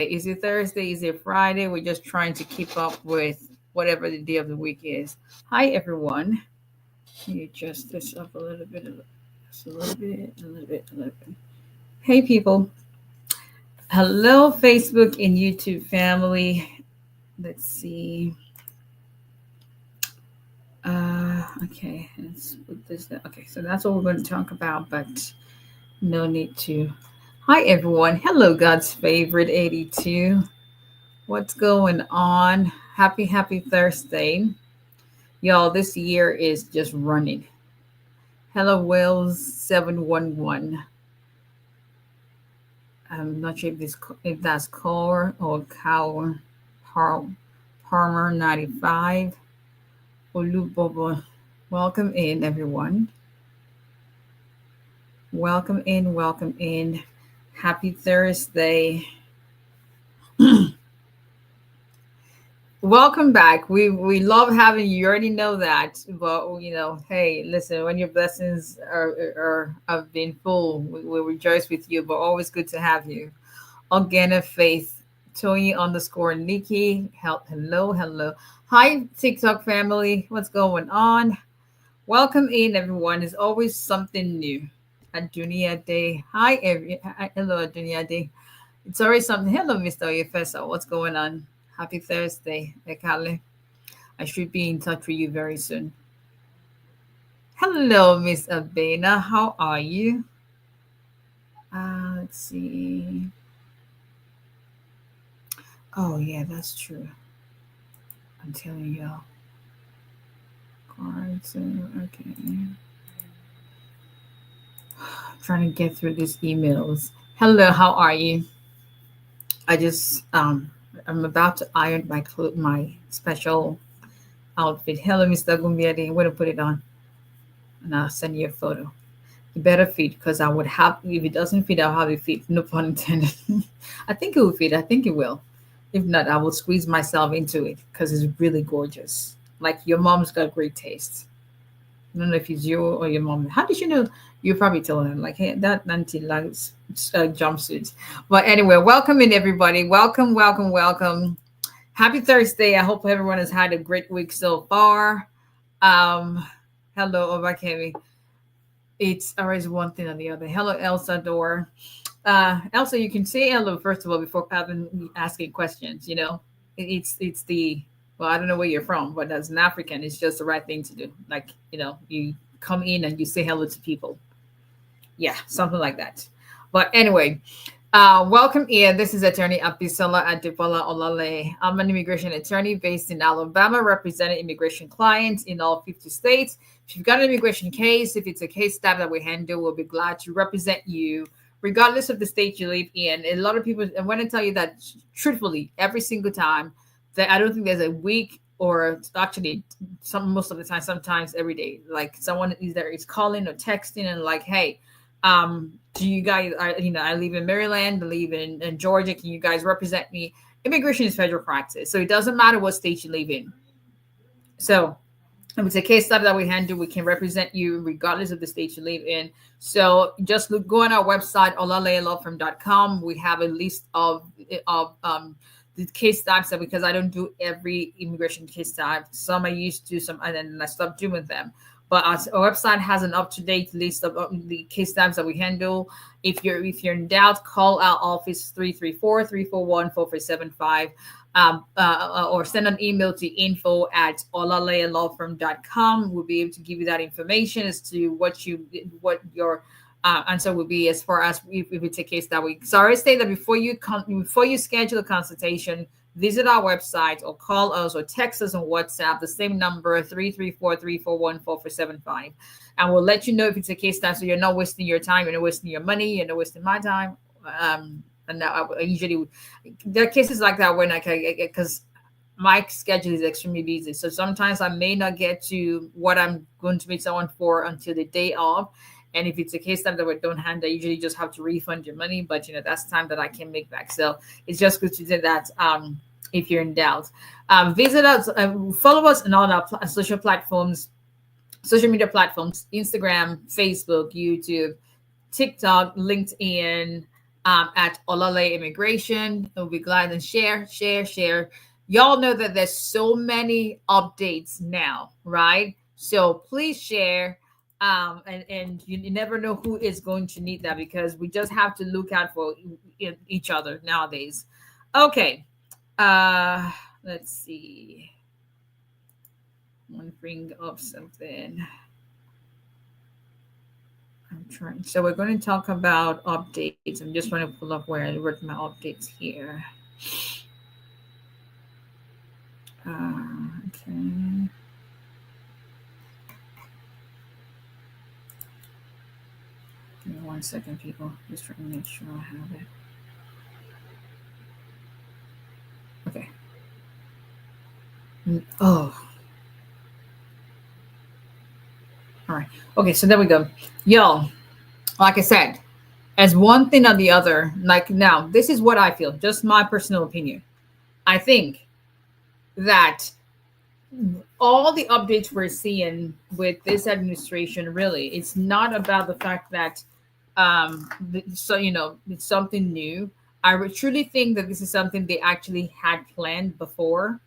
Is it Thursday? Is it Friday? We're just trying to keep up with whatever the day of the week is. Hi, everyone. Can you adjust this up a little bit? Just a little bit, a little bit, a little bit. Hey, people. Hello, Facebook and YouTube family. Let's see. Okay, let's put this down. Okay, so that's what we're going to talk about, but no need to. Hi, everyone. Hello, God's favorite 82. What's going on? Happy Thursday. Y'all, this year is just running. Hello, Wells 711. I'm not sure if that's Core or Cow Parmer 95. Olubobo. Welcome in, everyone. Welcome in, welcome in. Happy Thursday. Welcome back. We love having you. You already know that, but hey, listen. When your blessings are have been full, we rejoice with you. But always good to have you. Organic Faith, Tony_Nikki. Hello. Hi, TikTok family. What's going on? Welcome in, everyone. There's always something new. Adunia Day. Hello, Adunia Day. It's always something. Hello, Mr. Oyefesa. What's going on? Happy Thursday, Ekale. I should be in touch with you very soon. Hello, Miss Abena. How are you? Let's see. Oh, yeah, that's true. I'm telling y'all. Cards. Okay. I'm trying to get through these emails. Hello, how are you? I just I'm about to iron my special outfit. Hello, Mr. Gumbiadi. I'm going to put it on, and I'll send you a photo. You better fit, because I would have. If it doesn't fit, I'll have it fit. No pun intended. I think it will fit. I think it will. If not, I will squeeze myself into it because it's really gorgeous. Like your mom's got great taste. I don't know if it's you or your mom. How did you know? You probably told them like, hey, that auntie likes jumpsuits. But anyway, welcome in everybody. Welcome. Happy Thursday. I hope everyone has had a great week so far. Hello, Obakemi. It's always one thing or the other. Hello, Elsa Door. Elsa, you can say hello first of all before asking questions. It's the well, I don't know where you're from, but as an African, it's just the right thing to do. Like, you come in and you say hello to people. Yeah, something like that. But anyway, welcome in. This is Attorney Abisola Adebola Olale. I'm an immigration attorney based in Alabama, representing immigration clients in all 50 states. If you've got an immigration case, if it's a case type that we handle, we'll be glad to represent you, regardless of the state you live in. A lot of people, I want to tell you that truthfully, every single time, that I don't think there's a week, or actually most of the time, sometimes every day, like someone either is calling or texting and like, hey, do you guys, I live in Maryland, I live in Georgia, can you guys represent me? Immigration is federal practice, so it doesn't matter what state you live in. So if it's a case type that we handle, we can represent you regardless of the state you live in. So just go on our website, olalealawfirm.com. We have a list of the case types, because I don't do every immigration case type. Some I used to, some and then I stopped doing them. But our website has an up-to-date list of the case types that we handle. If you're in doubt, call our office 334-341-4475, or send an email to info@olalealawfirm.com. We'll be able to give you that information as to what your answer will be, as far as if it's a case that we. Sorry, say that before you schedule a consultation, visit our website or call us or text us on WhatsApp, the same number, 334-341-4475. And we'll let you know if it's a case type, so you're not wasting your time, you're not wasting your money, you're not wasting my time. And I usually, there are cases like that when because my schedule is extremely busy. So sometimes I may not get to what I'm going to meet someone for until the day of. And if it's a case time that we don't handle, I usually just have to refund your money. But, that's time that I can make back. So it's just good to do that if you're in doubt. Visit us, follow us on all our social media platforms, Instagram, Facebook, YouTube, TikTok, LinkedIn, at Olale Immigration. We'll be glad to share. Y'all know that there's so many updates now, right? So please share. And you never know who is going to need that, because we just have to look out for each other nowadays. Okay. Let's see. I want to bring up something. I'm trying. So we're going to talk about updates. I'm just going to pull up where I wrote my updates here. Okay. Give me 1 second, people. Just trying to make sure I have it. Okay. Oh. All right. Okay, so there we go. Y'all, like I said, as one thing or the other, like now, this is what I feel, just my personal opinion. I think that all the updates we're seeing with this administration, really, it's not about the fact that so it's something new. I would truly think that this is something they actually had planned before.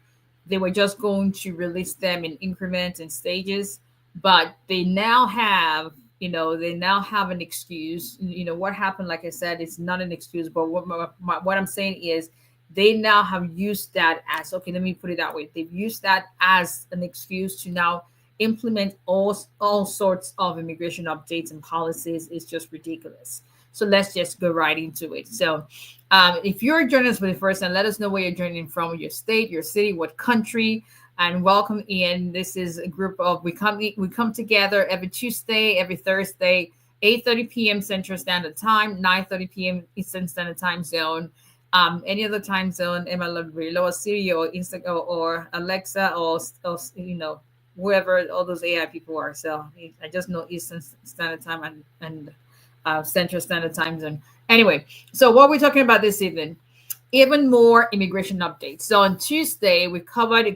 They were just going to release them in increments and stages, but they now have an excuse. What happened, like I said, it's not an excuse, but what I'm saying is they now have used that as, okay, let me put it that way, they've used that as an excuse to now implement all sorts of immigration updates and policies. Is just ridiculous. So let's just go right into it. So if you're joining us for the first time, let us know where you're joining from, your state, your city, what country, and welcome in. This is a group of, we come together every Tuesday, every Thursday, 8:30 p.m. Central Standard Time, 9:30 p.m. Eastern Standard Time Zone. Any other time zone, or Siri or Instagram or Alexa or whoever all those AI people are. So I just know Eastern Standard Time and Central Standard Time Zone. Anyway, so what we're talking about this evening, even more immigration updates. So on Tuesday, we covered a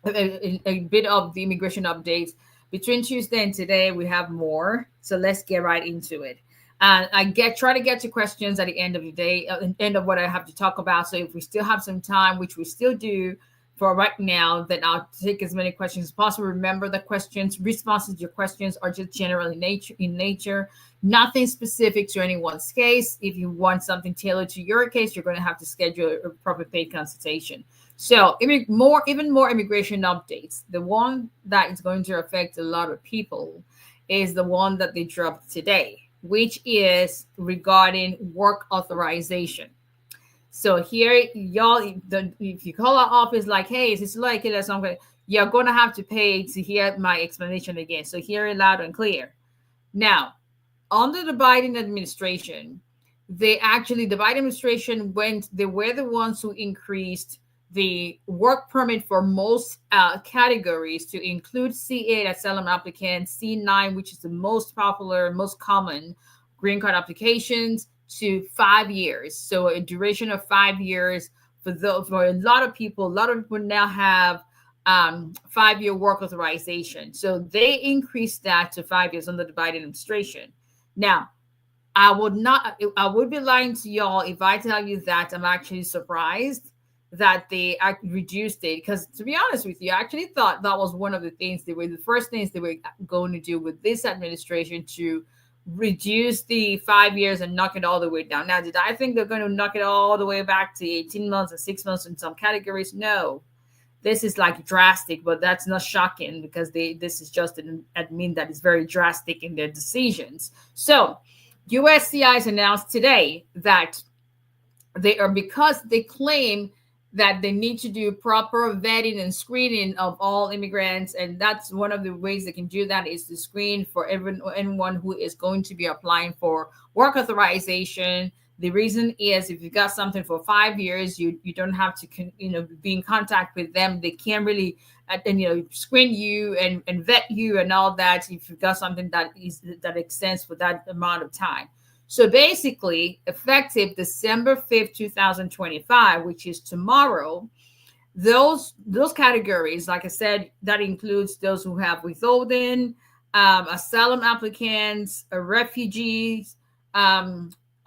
bit of the immigration updates. Between Tuesday and today, we have more. So let's get right into it. Try to get to questions at the end of the day, end of what I have to talk about. So if we still have some time, which we still do for right now, then I'll take as many questions as possible. Remember, the responses to your questions are just general in nature, nothing specific to anyone's case. If you want something tailored to your case, you're going to have to schedule a proper paid consultation. So even more immigration updates. The one that is going to affect a lot of people is the one that they dropped today, which is regarding work authorization. So here, y'all, if you call our office like, hey, is this like it or something, you're going to have to pay to hear my explanation again. So hear it loud and clear. Now, under the Biden administration, the Biden administration they were the ones who increased the work permit for most categories to include C8 asylum applicants, C9, which is the most popular, most common green card applications, to 5 years. So a duration of 5 years for a lot of people. A lot of people now have 5-year work authorization. So they increased that to 5 years under the Biden administration. Now, I would be lying to y'all if I tell you that I'm actually surprised that they reduced it, because to be honest with you, I actually thought that was one of the first things they were going to do with this administration, to reduce the 5 years and knock it all the way down. Now, did I think they're going to knock it all the way back to 18 months or 6 months in some categories? No. This is like drastic, but that's not shocking, because this is just an admin that is very drastic in their decisions. So USCIS announced today that because they claim that they need to do proper vetting and screening of all immigrants. And that's one of the ways they can do that, is to screen for anyone who is going to be applying for work authorization. The reason is, if you got something for 5 years, you don't have to be in contact with them. They can't really screen you and vet you and all that if you've got something that extends for that amount of time. So basically, effective December 5th, 2025, which is tomorrow, those categories, like I said, that includes those who have withholding, asylum applicants, refugees,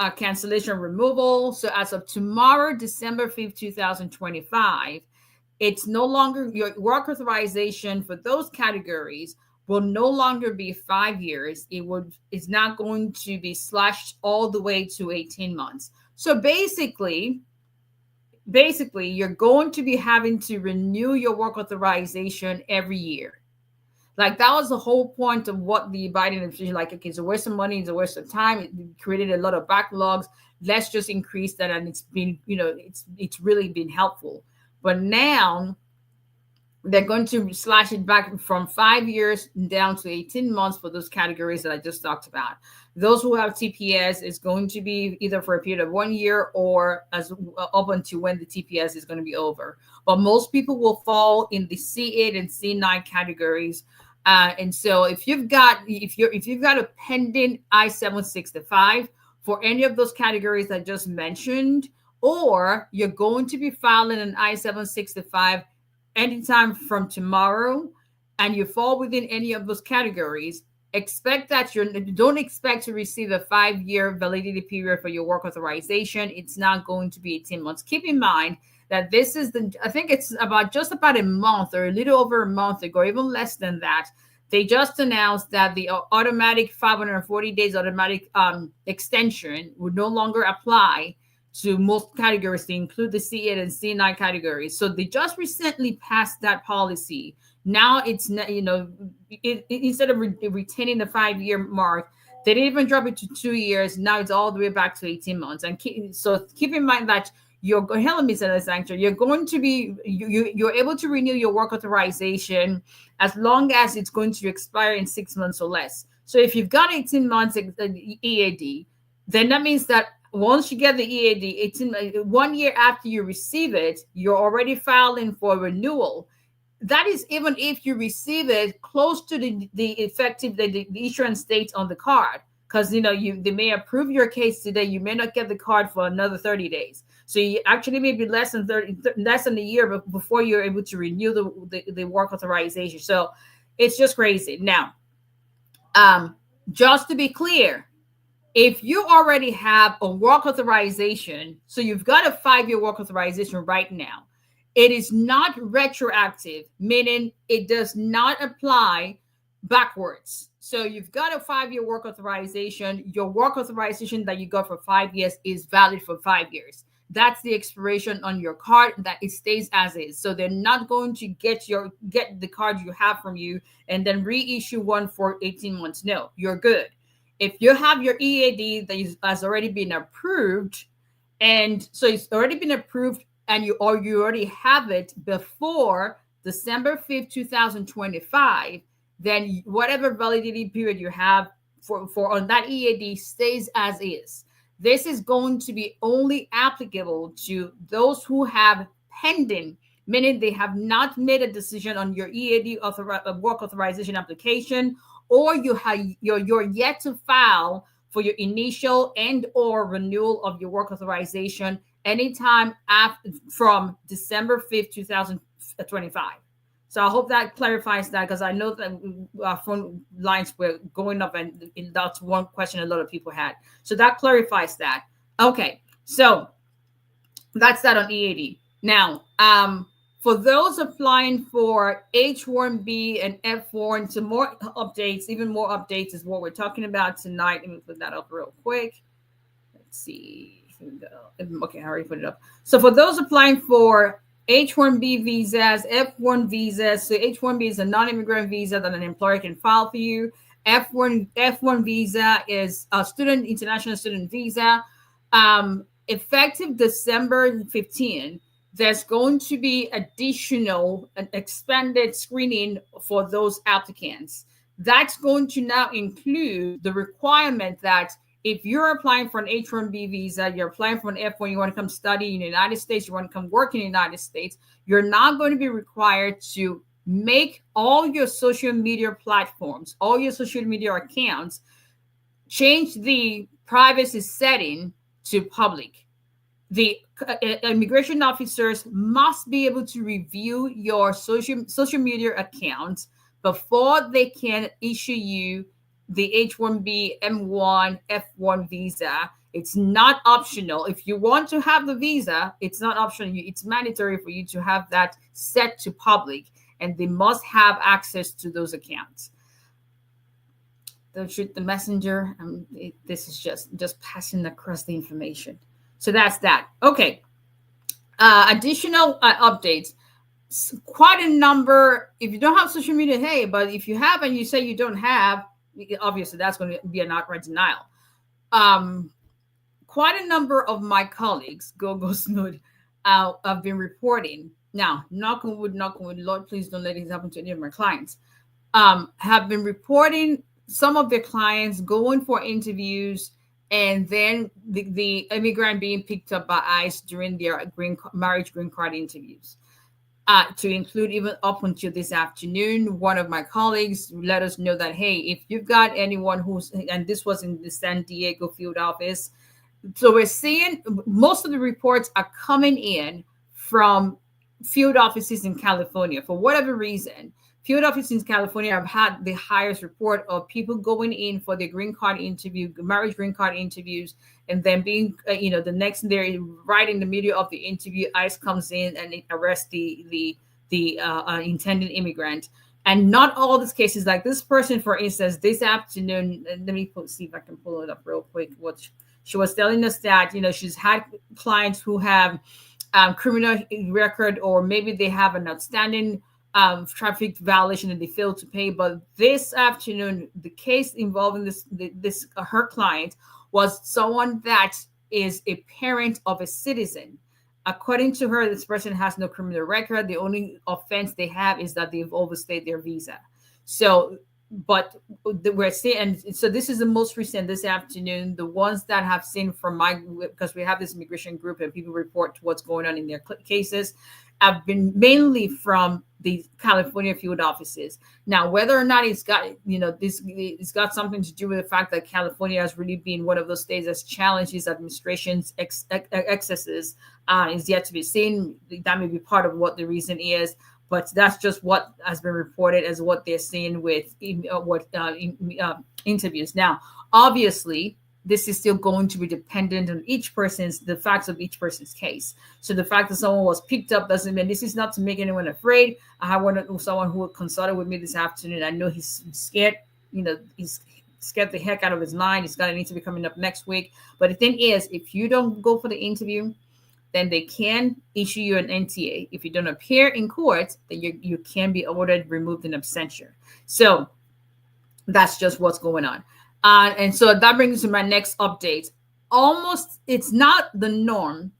cancellation removal. So as of tomorrow, December 5th, 2025, it's no longer your work authorization for those categories will no longer be 5 years. It's not going to be slashed all the way to 18 months. So basically you're going to be having to renew your work authorization every year. Like that was the whole point of what the Biden administration, like, okay, it's a waste of money, it's a waste of time. It created a lot of backlogs. Let's just increase that. And it's been, it's really been helpful. But now they're going to slash it back from 5 years down to 18 months for those categories that I just talked about. Those who have TPS is going to be either for a period of 1 year or as up until when the TPS is going to be over. But most people will fall in the C8 and C9 categories. And so if you've got a pending I-765 for any of those categories I just mentioned, or you're going to be filing an I-765 anytime from tomorrow, and you fall within any of those categories, don't expect to receive a 5-year validity period for your work authorization. It's not going to be 18 months. Keep in mind that this is I think it's just about a month or a little over a month ago, even less than that, they just announced that the automatic 540 days automatic extension would no longer apply to most categories, to include the C8 and C9 categories. So they just recently passed that policy. Now it's, instead of retaining the 5-year mark, they didn't even drop it to 2 years. Now it's all the way back to 18 months. And so keep in mind that you're going to be, you're able to renew your work authorization as long as it's going to expire in 6 months or less. So if you've got 18 months EAD, then that means that once you get the EAD, 1 year after you receive it, you're already filing for renewal. That is even if you receive it close to the effective the issuance date on the card, because they may approve your case today. You may not get the card for another 30 days. So you actually may be less than a year before you're able to renew the work authorization. So it's just crazy. Now, just to be clear, if you already have a work authorization, so you've got a 5-year work authorization right now, it is not retroactive, meaning it does not apply backwards. So you've got a 5-year work authorization. Your work authorization that you got for 5 years is valid for 5 years. That's the expiration on your card, that it stays as is. So they're not going to get the card you have from you and then reissue one for 18 months. No, you're good. If you have your EAD that has already been approved, and so it's already been approved, and you already have it before December 5th, 2025, then whatever validity period you have for on that EAD stays as is. This is going to be only applicable to those who have pending, meaning they have not made a decision on your EAD work authorization application, or you're yet to file for your initial and or renewal of your work authorization anytime from December 5th, 2025. So I hope that clarifies that, because I know that our phone lines were going up, and that's one question a lot of people had. So that clarifies that. Okay, so that's that on EAD. Now, for those applying for H-1B and F-1, some more updates, even more updates is what we're talking about tonight. Let me put that up real quick. Let's see. Here we go. Okay, I already put it up. So for those applying for H-1B visas, F-1 visas, so H-1B is a non-immigrant visa that an employer can file for you. F-1 visa is a international student visa. Effective December 15, there's going to be additional and expanded screening for those applicants. That's going to now include the requirement that if you're applying for an H-1B visa, you're applying for an F-1, you want to come study in the United States, you want to come work in the United States, you're not going to be required to make all your social media platforms, all your social media accounts, change the privacy setting to public. The immigration officers must be able to review your social media accounts before they can issue you the H-1B, M1, F-1 visa. It's not optional. If you want to have the visa, it's not optional. It's mandatory for you to have that set to public, and they must have access to those accounts. Don't shoot the messenger. This is just passing across the information. So that's that. Okay. Additional updates. Quite a number. If you don't have social media, hey, but if you have and you say you don't have, obviously that's going to be an outright denial. Quite a number of my colleagues, go smooth, have been reporting. Now, knock on wood, Lord, please don't let this happen to any of my clients. Have been reporting some of their clients going for interviews, and then the immigrant being picked up by ICE during their marriage green card interviews. To include even up until this afternoon, one of my colleagues let us know that, hey, if you've got anyone who's, and this was in the San Diego field office. So we're seeing most of the reports are coming in from field offices in California. For whatever reason, field offices in California have had the highest report of people going in for their green card interview, marriage green card interviews, and then being, the next day, right in the middle of the interview, ICE comes in and arrests the intended immigrant. And not all these cases, like this person, for instance, this afternoon, let me see if I can pull it up real quick. What she was telling us that, she's had clients who have criminal record, or maybe they have an outstanding traffic violation and they failed to pay. But this afternoon, the case involving her client was someone that is a parent of a citizen. According to her, this person has no criminal record. The only offense they have is that they've overstayed their visa. So, but we're seeing, and so this is the most recent this afternoon. The ones that have seen from because we have this immigration group and people report what's going on in their cases, have been mainly from the California field offices. Now, whether or not it's got, it's got something to do with the fact that California has really been one of those states that's challenged its administration's excesses is yet to be seen. That may be part of what the reason is, but that's just what has been reported as what they're seeing with interviews. Now, obviously, this is still going to be dependent on the facts of each person's case. So the fact that someone was picked up doesn't mean, this is not to make anyone afraid. I have someone who consulted with me this afternoon. I know he's scared, he's scared the heck out of his mind. He's got an interview coming up next week. But the thing is, if you don't go for the interview, then they can issue you an NTA. If you don't appear in court, then you can be ordered removed in absentia. So that's just what's going on. And so that brings me to my next update. It's not the norm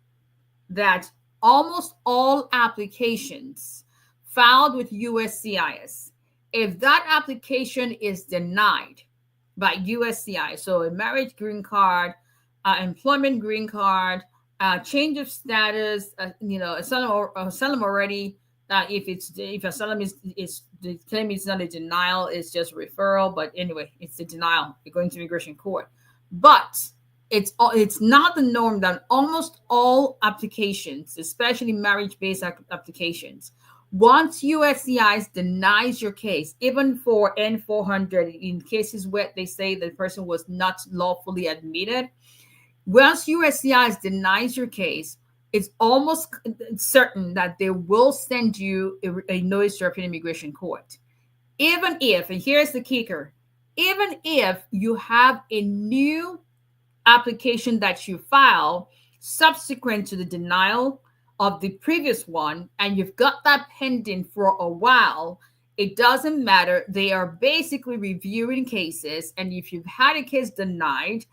that almost all applications filed with USCIS, if that application is denied by USCIS, so a marriage green card, employment green card, change of status, asylum already. If asylum is the claim is not a denial, it's just a referral. But anyway, it's a denial. You're going to immigration court. But it's not the norm that almost all applications, especially marriage-based applications, once USCIS denies your case, even for N-400, in cases where they say the person was not lawfully admitted, once USCIS denies your case, it's almost certain that they will send you a notice to European Immigration Court. Even if, and here's the kicker, even if you have a new application that you file subsequent to the denial of the previous one, and you've got that pending for a while, it doesn't matter. They are basically reviewing cases. And if you've had a case denied,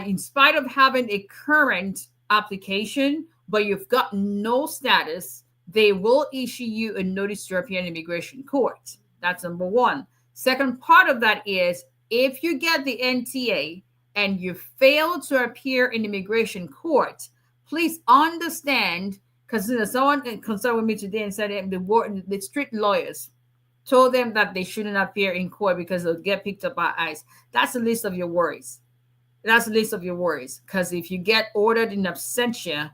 in spite of having a current application, but you've got no status, they will issue you a notice to European Immigration Court. That's number one. Second part of that is, if you get the NTA and you fail to appear in immigration court, please understand, because someone consulted with me today and said the street lawyers told them that they shouldn't appear in court because they'll get picked up by ICE. That's the least of your worries. That's the least of your worries, because if you get ordered in absentia,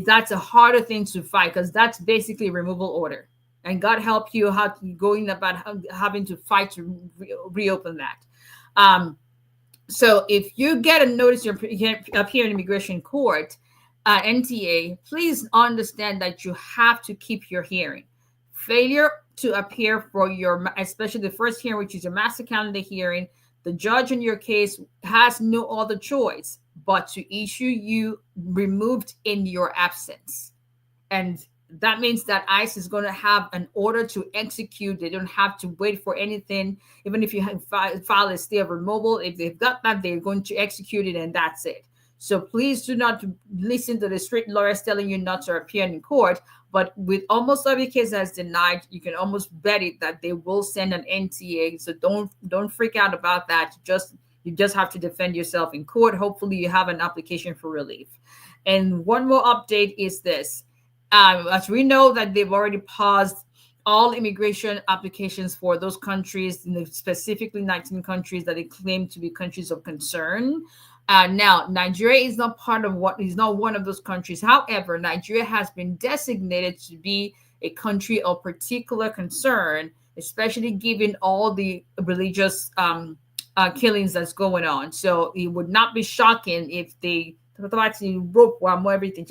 that's a harder thing to fight, because that's basically a removal order. And God help you how going about having to fight to reopen that. So if you get a notice you're appear in immigration court, NTA, please understand that you have to keep your hearing. Failure to appear for your, especially the first hearing, which is your master calendar hearing, the judge in your case has no other choice but to issue you removed in your absence. And that means that ICE is going to have an order to execute. They don't have to wait for anything. Even if you have file a stay of removal, if they've got that, they're going to execute it, and that's it. So please do not listen to the street lawyers telling you not to appear in court. But with almost every case that's denied, you can almost bet it that they will send an NTA. So don't freak out about that. You just have to defend yourself in court. Hopefully you have an application for relief. And one more update is this. As we know that they've already paused all immigration applications for those countries, specifically 19 countries that they claim to be countries of concern. Now, Nigeria is not one of those countries. However, Nigeria has been designated to be a country of particular concern, especially given all the religious killings that's going on. So it would not be shocking if they rope one more everything.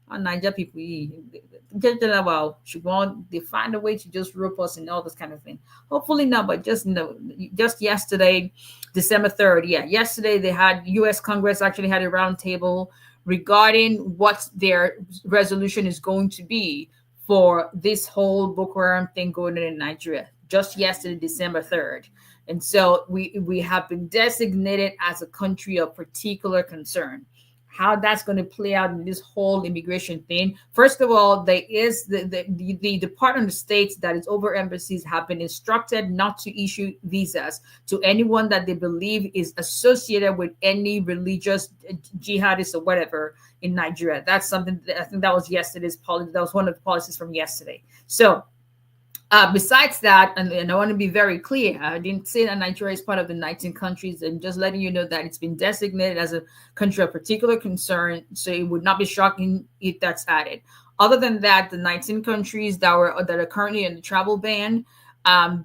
Niger people they find a way to just rope us and all this kind of thing. Hopefully not, but just yesterday, December 3rd, yesterday they had U.S. Congress actually had a roundtable regarding what their resolution is going to be for this whole Boko Haram thing going on in Nigeria. Just yesterday, December 3rd. And so we have been designated as a country of particular concern. How that's going to play out in this whole immigration thing. First of all, there is the Department of State that is over embassies have been instructed not to issue visas to anyone that they believe is associated with any religious jihadists or whatever in Nigeria. That's something I think that was yesterday's policy. That was one of the policies from yesterday. So besides that, and I want to be very clear, I didn't say that Nigeria is part of the 19 countries, and just letting you know that it's been designated as a country of particular concern, so it would not be shocking if that's added. Other than that, the 19 countries that are currently in the travel ban,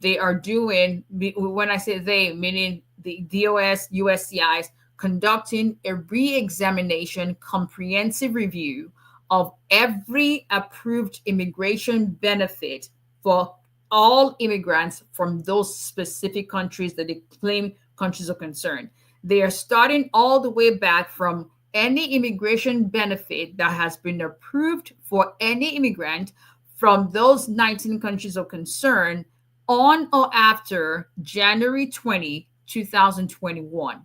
they are doing, when I say they, meaning the DOS, USCIS, conducting a re-examination, comprehensive review of every approved immigration benefit for all immigrants from those specific countries that they claim countries of concern. They are starting all the way back from any immigration benefit that has been approved for any immigrant from those 19 countries of concern on or after January 20, 2021.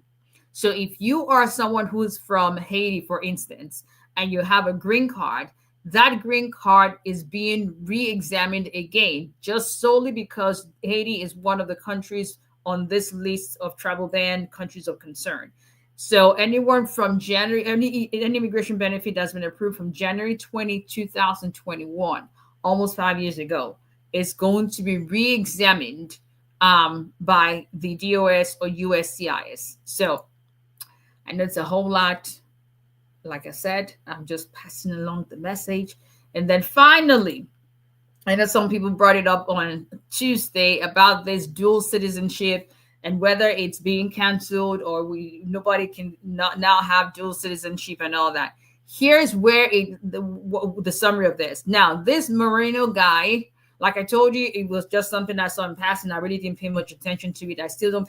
So if you are someone who's from Haiti, for instance, and you have a green card, that green card is being re-examined again, just solely because Haiti is one of the countries on this list of travel ban countries of concern. So anyone from January, any immigration benefit that's been approved from January 20, 2021, almost 5 years ago, is going to be re-examined by the DOS or USCIS. So I know it's a whole lot. Like I said, I'm just passing along the message. And then finally, I know some people brought it up on Tuesday about this dual citizenship and whether it's being canceled or nobody can not now have dual citizenship and all that. Here's where the summary of this. Now, this Moreno guy, like I told you, it was just something I saw in passing. I really didn't pay much attention to it. I still didn't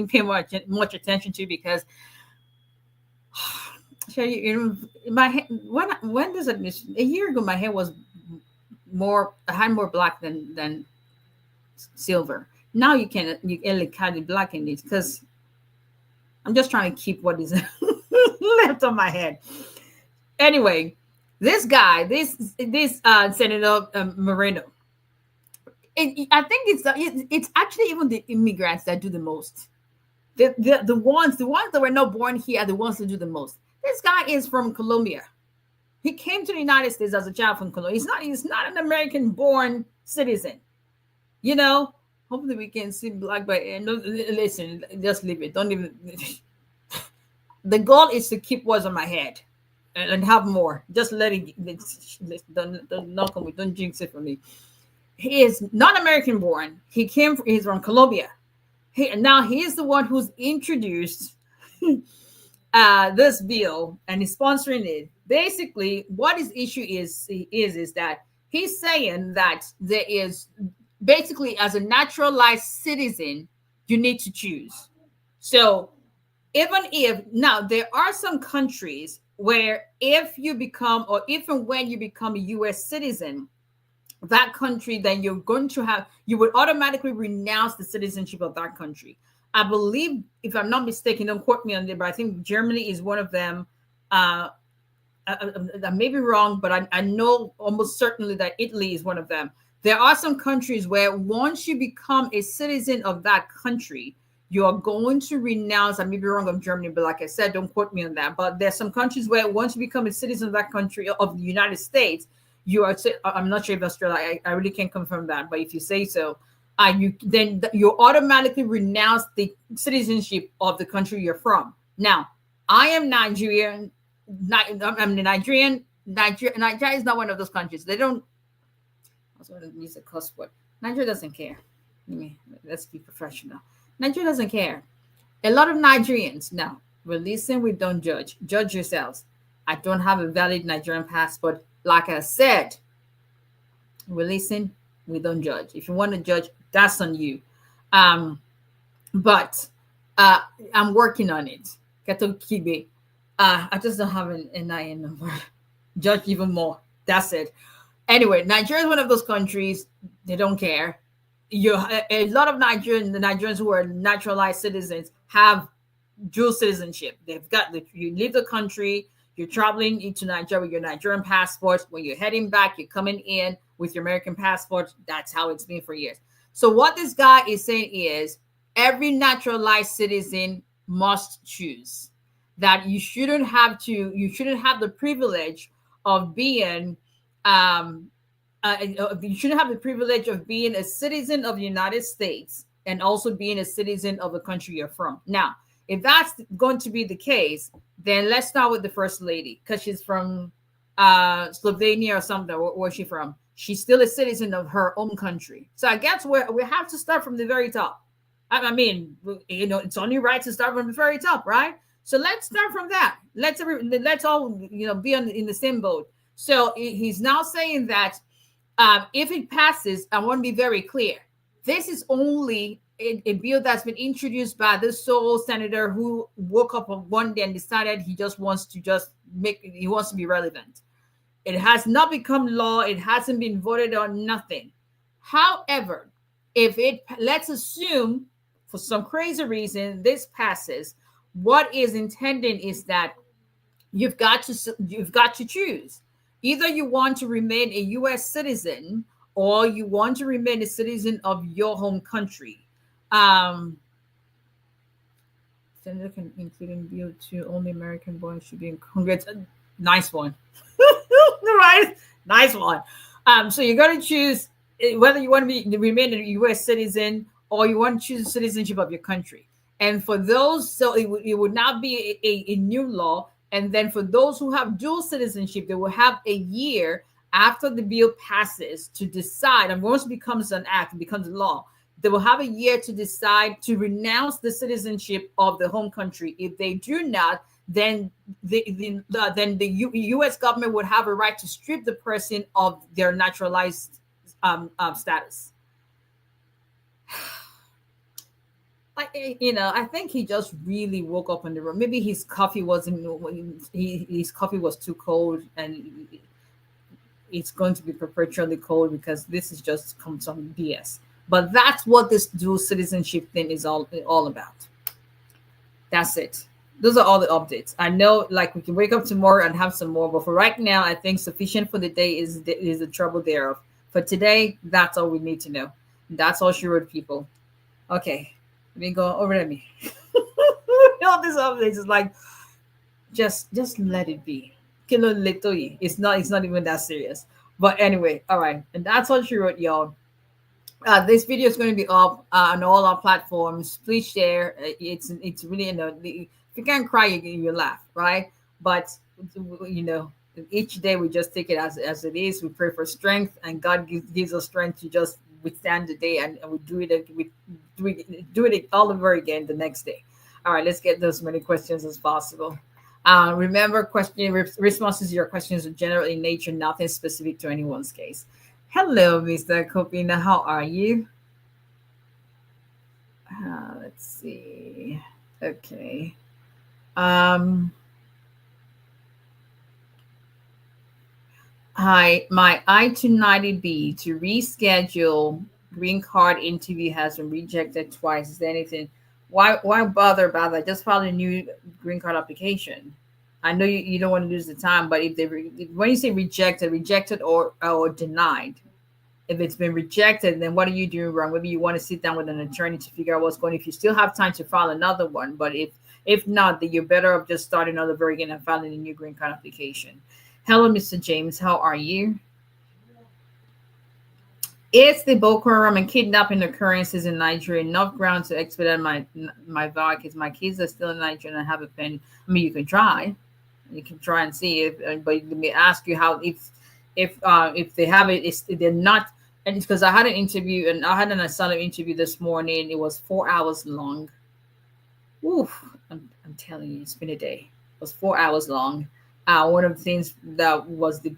pay much attention to it because my hair, when does it? A year ago, my hair was I had more black than silver. Now you can kind of blacken it because I'm just trying to keep what is left on my head. Anyway, this guy, this Senator Moreno, I think it's actually even the immigrants that do the most. The ones that were not born here are the ones that do the most. This guy is from Colombia. He came to the United States as a child from Colombia. He's not an American-born citizen. You know, hopefully we can see black, but no, listen, just leave it. Don't even. The goal is to keep what's on my head and have more. Just let it. Don't jinx it for me. He is not American-born. He's from Colombia. Now he's the one who's introduced this bill and is sponsoring it. Basically, what his issue is that he's saying that there is basically, as a naturalized citizen, you need to choose. So even if now there are some countries where if you become, or even when you become a US citizen, that country, then you would automatically renounce the citizenship of that country. I believe, if I'm not mistaken, don't quote me on it, but I think Germany is one of them. uh I may be wrong, but I know almost certainly that Italy is one of them. There are some countries where once you become a citizen of that country, you are going to renounce. I may be wrong on Germany, but like I said, don't quote me on that. But there's some countries where once you become a citizen of that country, of the United States, you are. I'm not sure if Australia. I really can't confirm that, but if you say so, you automatically renounce the citizenship of the country you're from. Now, I am Nigerian. I'm Nigerian. Nigeria is not one of those countries. They don't. I was going to use a cuss word. Nigeria doesn't care. Let's be professional. Nigeria doesn't care. A lot of Nigerians now. Well, listen, we don't judge. Judge yourselves. I don't have a valid Nigerian passport. Like I said, we listen, we don't judge. If you want to judge, that's on you. But I'm working on it. 𝒑𝒂𝒔𝒏𝒕. I just don't have an NIN number. Judge even more. That's it. Anyway, Nigeria is one of those countries. They don't care. A lot of Nigerians who are naturalized citizens have dual citizenship. You leave the country, you're traveling into Nigeria with your Nigerian passport. When you're heading back, you're coming in with your American passport. That's how it's been for years. So what this guy is saying is every naturalized citizen must choose. That you shouldn't have the privilege of being you shouldn't have the privilege of being a citizen of the United States and also being a citizen of the country you're from. Now, if that's going to be the case, then let's start with the first lady, because she's from Slovenia or something. Where's she from? She's still a citizen of her own country. So I guess we have to start from the very top. I mean, it's only right to start from the very top, right? So let's start from that. Let's all be in the same boat. So he's now saying that if it passes, I want to be very clear. This is only a bill that's been introduced by this sole senator who woke up on one day and decided he wants to be relevant. It has not become law. It hasn't been voted on, nothing. However, let's assume for some crazy reason this passes, what is intended is that you've got to choose. Either you want to remain a U.S. citizen or you want to remain a citizen of your home country. Senator can include in bill 2, only American born should be in Congress. Nice one. Right? Nice one. So you're going to choose whether you want to remain a U.S. citizen or you want to choose the citizenship of your country. And for those, so it would not be a new law. And then for those who have dual citizenship, they will have a year after the bill passes to decide. And once it becomes an act, it becomes a law, they will have a year to decide to renounce the citizenship of the home country. If they do not, then the U.S. government would have a right to strip the person of their naturalized status. I think he just really woke up in the room. Maybe his coffee his coffee was too cold, and it's going to be perpetually cold because this is just some BS. But that's what this dual citizenship thing is all about. That's it. Those are all the updates. I know, like, we can wake up tomorrow and have some more, but for right now, I think sufficient for the day is the trouble thereof. For today, that's all we need to know. That's all she wrote, people. Okay. Let me go over to me. All these updates is like, just let it be. It's not even that serious. But anyway, all right. And that's all she wrote, y'all. This video is going to be up on all our platforms. Please share. It's really, if you can't cry, you laugh, right? But each day we just take it as it is. We pray for strength, and God gives us strength to just withstand the day, and we do it all over again the next day. All right, let's get those many questions as possible. Remember, responses to your questions are general in nature, nothing specific to anyone's case. Hello, Mr. Kopina. How are you? Let's see. Okay. Um, Hi, my I-290B to reschedule green card interview has been rejected twice. Is there anything? Why bother about that? Just file a new green card application. I know you don't want to lose the time, but if when you say rejected or denied, if it's been rejected, then what are you doing wrong? Maybe you want to sit down with an attorney to figure out what's going. If you still have time to file another one, but if not, then you're better off just starting all over again and filing a new green card application. Hello, Mr. James. How are you? It's the Boko Haram and kidnapping occurrences in Nigeria enough ground to expedite my vow because my kids are still in Nigeria and I have a pen. I mean, you can try and see if, but let me ask you how if they have it, they're not. And it's because I had an interview and I had an asylum interview this morning. It was 4 hours long. Oof, I'm telling you, it's been a day. It was 4 hours long. One of the things that was the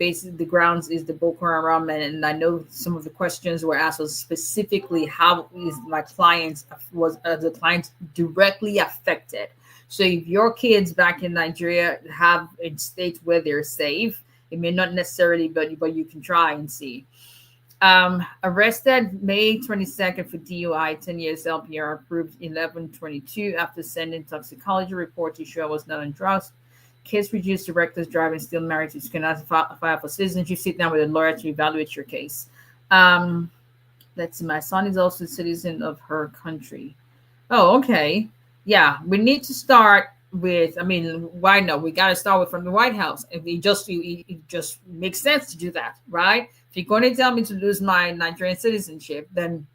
grounds is the Boko Haram, and I know some of the questions were asked was specifically how is my clients the clients directly affected. So if your kids back in Nigeria have in states where they're safe, it may not necessarily, but you can try and see. Arrested May 22nd for DUI, 10 years LPR, approved 11/22 after sending toxicology report to show I was not on drugs. Case reduced to reckless driving, still married to cannot file for citizenship. Sit down with a lawyer to evaluate your case. Let's see. My son is also a citizen of her country. Oh, okay. Yeah, we need to start with. I mean, why not? We got to start with from the White House. It just makes sense to do that, right? If you're going to tell me to lose my Nigerian citizenship, then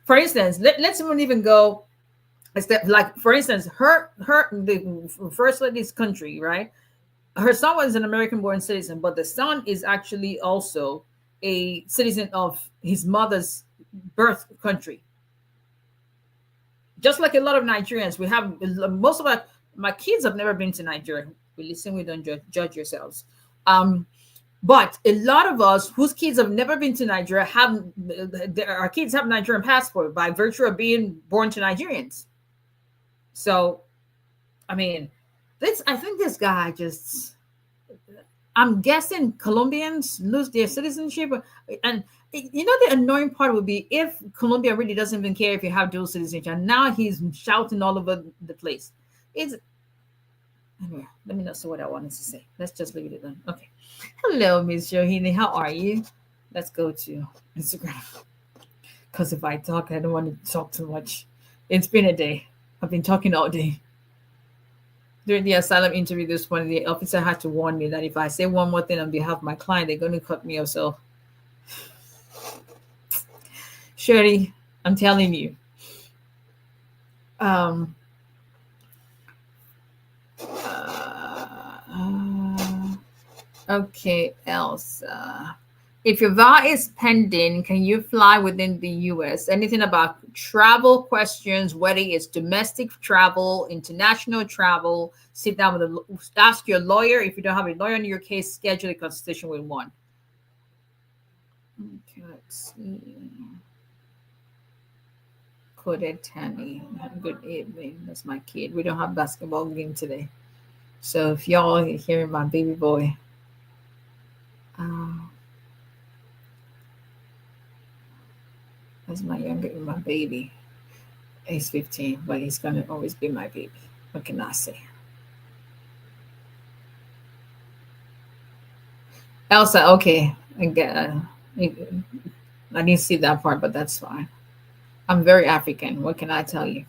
for instance, let's even go. Like, for instance, the first lady's country, right? Her son was an American-born citizen, but the son is actually also a citizen of his mother's birth country. Just like a lot of Nigerians, we have most of my kids have never been to Nigeria. We listen, we don't judge yourselves. But a lot of us whose kids have never been to Nigeria our kids have Nigerian passport by virtue of being born to Nigerians. So, I mean, I think this guy I'm guessing Colombians lose their citizenship. And, the annoying part would be if Colombia really doesn't even care if you have dual citizenship. And now he's shouting all over the place. Anyway, let me not say what I wanted to say. Let's just leave it then. Okay. Hello, Ms. Johini. How are you? Let's go to Instagram. Because if I talk, I don't want to talk too much. It's been a day. I've been talking all day. During the asylum interview this morning, the officer had to warn me that if I say one more thing on behalf of my client, they're going to cut me off. So, Shirley, I'm telling you. Okay, Elsa. If your VA is pending, can you fly within the U.S.? Anything about travel questions, whether it's domestic travel, international travel, sit down ask your lawyer. If you don't have a lawyer in your case, schedule a consultation with one. Okay, let's see. Coded Tammy. Good evening. That's my kid. We don't have basketball game today. So if y'all are hearing my baby boy, that's my baby. He's 15, but he's gonna always be my baby. What can I say? Elsa, okay. I didn't see that part, but that's fine. I'm very African. What can I tell you?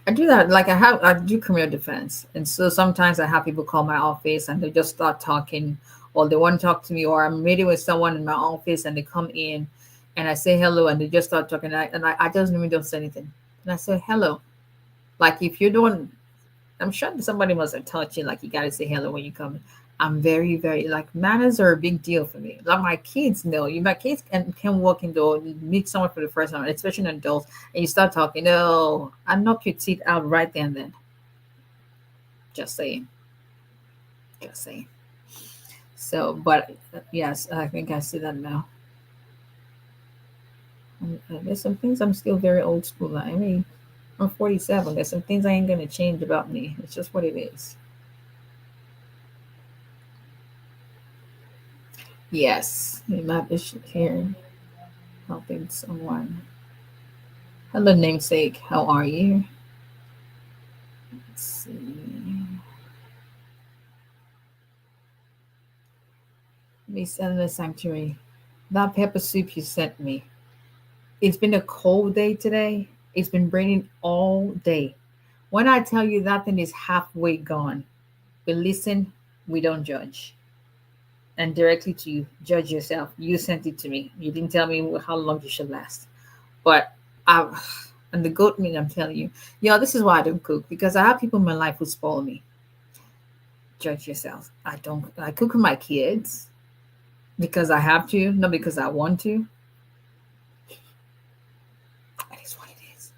I do that. Like I do criminal defense, and so sometimes I have people call my office and they just start talking, or they want to talk to me, or I'm meeting with someone in my office and they come in, and I say hello, and they just start talking, and I just even don't say anything, and I say hello. Like if you don't, I'm sure somebody must have taught you like you got to say hello when you come. I'm very, very like manners are a big deal for me. Like my kids know. My kids can walk in the door, meet someone for the first time, especially an adult, and you start talking. No, I knock your teeth out right there and then. Just saying, just saying. So, but yes, I think I see that now. There's some things I'm still very old school. I mean, I'm 47. There's some things I ain't gonna change about me. It's just what it is. Yes, you might be here helping someone. Hello, namesake. How are you? Let's see. Miss Eleanor Sanctuary. That pepper soup you sent me. It's been a cold day today. It's been raining all day. When I tell you that thing is halfway gone, but listen, we don't judge. And directly to you, judge yourself. You sent it to me. You didn't tell me how long you should last. But I, and the goat meat, I'm telling you, this is why I don't cook because I have people in my life who spoil me. Judge yourself. I don't. I cook with my kids because I have to, not because I want to. That is what it is.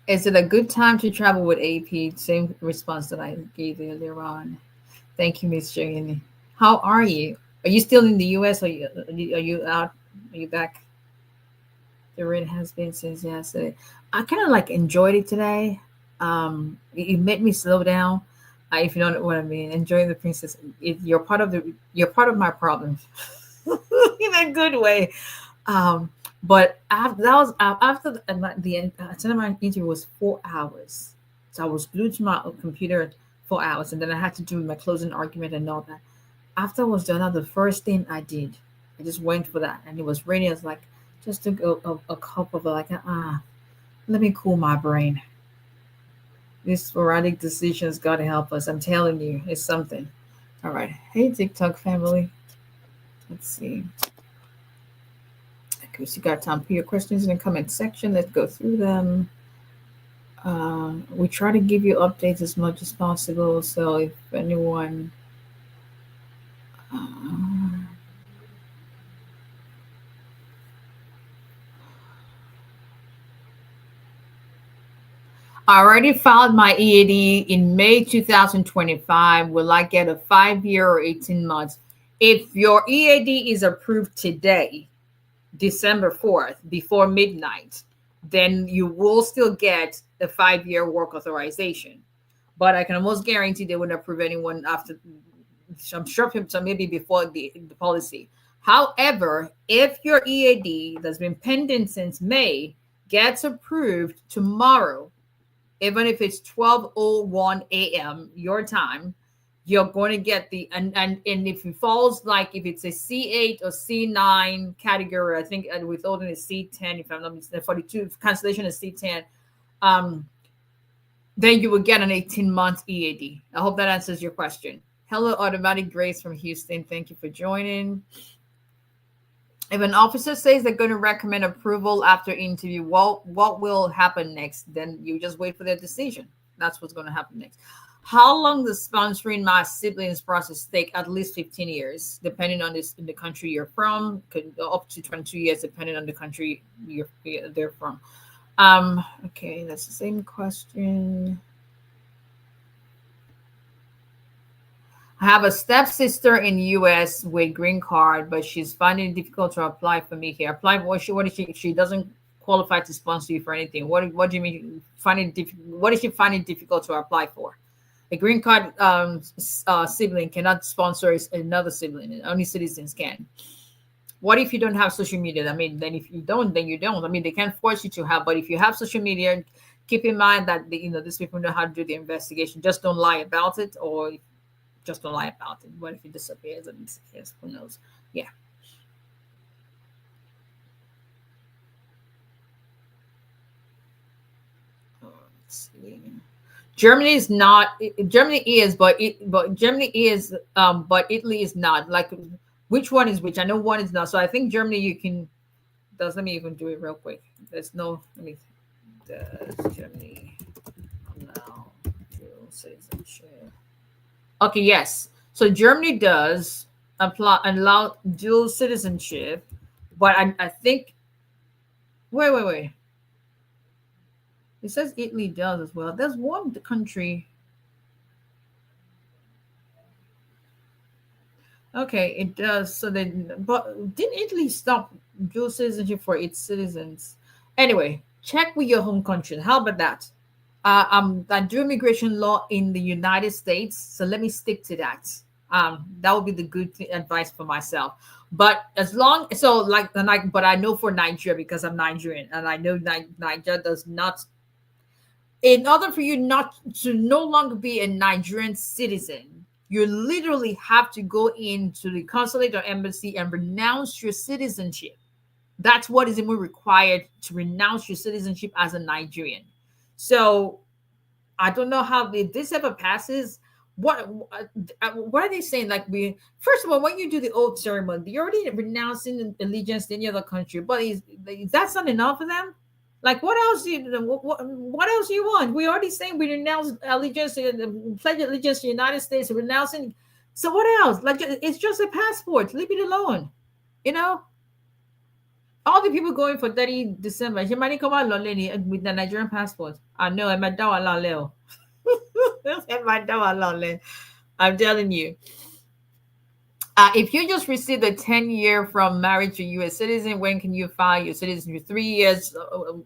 Is it a good time to travel with AP? Same response that I gave earlier on. Thank you, Miss Jane. How are you? Are you still in the U.S. Or are you out? Are you back? The rain has been since yesterday. I kind of like enjoyed it today. It made me slow down. If you don't know what I mean, enjoying the princess. You're part of my problem, in a good way. But after that was after the end of my interview was 4 hours, so I was glued to my computer 4 hours, and then I had to do my closing argument and all that. After I was done, the first thing I did, I just went for that, and it was raining. I was like, just took a cup of like, let me cool my brain. These sporadic decisions, God help us. I'm telling you, it's something. All right. Hey, TikTok family. Let's see. Okay, so you got time for your questions in the comment section. Let's go through them. We try to give you updates as much as possible. So if anyone I already filed my EAD in May 2025. Will I get a 5 year or 18 months? If your EAD is approved today, December 4th, before midnight, then you will still get a 5 year work authorization. But I can almost guarantee they wouldn't approve anyone after, I'm sure so maybe before the policy. However, if your EAD that's been pending since May gets approved tomorrow, even if it's 12:01 a.m. your time, you're going to get and if it falls, like if it's a C8 or C9 category, I think withholding is C10, if I'm not mistaken, 42 cancellation is C10, then you will get an 18-month EAD. I hope that answers your question. Hello, Automatic Grace from Houston. Thank you for joining. If an officer says they're going to recommend approval after interview, what will happen next? Then you just wait for their decision. That's what's going to happen next. How long does sponsoring my siblings process take? At least 15 years, depending on this in the country you're from. Could up to 22 years, depending on the country they're from. Okay, that's the same question. I have a stepsister in U.S. with green card, but she's finding it difficult to apply for me here. Apply for what is she doesn't qualify to sponsor you for anything. What do you mean what is she finding difficult to apply for? A green card sibling cannot sponsor another sibling. Only citizens can. What if you don't have social media? I mean, then if you don't, then you don't. I mean, they can't force you to have, but if you have social media, keep in mind that these people know how to do the investigation. Just don't lie about it, or just don't lie about it. What if it disappears and disappears? Who knows? Yeah. Let's see. Germany is not. Germany is, but Germany is. But Italy is not. Like, which one is which? I know one is not. So I think Germany you can. Let me even do it real quick. There's no. Let me. Does Germany allow dual citizenship? Okay, yes. So Germany does apply allow dual citizenship, but I think wait. It says Italy does as well. There's one country. Okay, it does. So then, but didn't Italy stop dual citizenship for its citizens? Anyway, check with your home country. How about that? I do immigration law in the United States, so let me stick to that. That would be the good advice for myself. But as long so but I know for Nigeria because I'm Nigerian, and I know Nigeria does not. In order for you not to no longer be a Nigerian citizen, you literally have to go into the consulate or embassy and renounce your citizenship. That's what is even required to renounce your citizenship as a Nigerian. So I don't know how if this ever passes. What are they saying? Like we first of all, when you do the oath ceremony, you're already renouncing allegiance to any other country. But is that not enough for them? Like what else do you what else do you want? We already saying we renounce allegiance to pledge allegiance to the United States, renouncing. So what else? Like it's just a passport. Leave it alone. You know, all the people going for 30 December. You might come out with the Nigerian passport. I know. I'm I'm telling you. If you just received a 10-year from marriage to U.S. citizen, when can you file your citizenship? 3 years